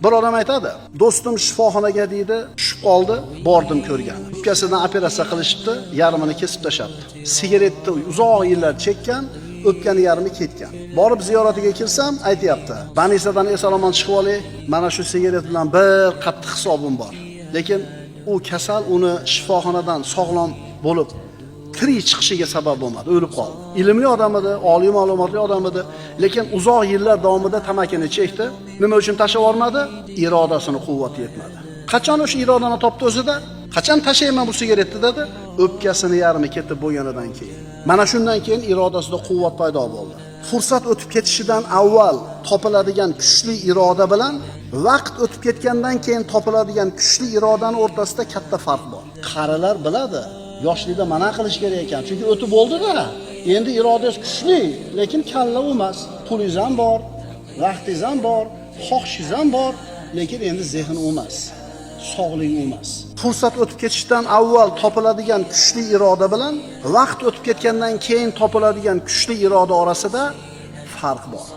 Bir odam aytadi, do'stim shifoxonaga deydi, tushib qoldi, bordim ko'rgan. O'pkasidan operatsiya qilishibdi, yarmini kesib tashlabdi. Sigaretni uzoq yillar chekkan, o'pkani yarmi ketgan. Borib ziyoratiga kelsam, aytayapti, "Banisadan eson-omon chiqib olay, mana shu sigaret bilan bir qattiq hisobim bor." Lekin u kasal uni shifoxonadan sog'lom bo'lib tirik chiqishiga sabab bo'lmadi, o'lib qoldi. Ilmli odam edi, oliy ma'lumotli odam edi, lekin uzoq yillar davomida tamakini chekdi. Nima uchun tashlab yubormadi? Irodasini quvvati yetmadi. Qachon o'sha irodani topdi o'zida? Qachon tashlayman bu sigaretni dedi? O'pkasini yarmi ketib bo'lganidan keyin. Mana shundan keyin irodasida quvvat paydo bo'ldi. Fursat o'tib ketishidan avval topiladigan kuchli iroda bilan vaqt o'tib ketgandan keyin topiladigan kuchli irodaning o'rtasida katta farq bor. Qarilar biladi. Yoshlikda mana qilish kerak ekan, chunki o'tib bo'ldi-da. Endi irodangiz kuchli, lekin kalla emas. Pulingiz ham bor, vaqtingiz ham bor, xohishingiz ham bor, lekin endi zehn emas, sog'lik emas. Fursat o'tib ketishdan avval topiladigan kuchli iroda bilan vaqt o'tib ketgandan keyin topiladigan kuchli iroda orasida farq bor.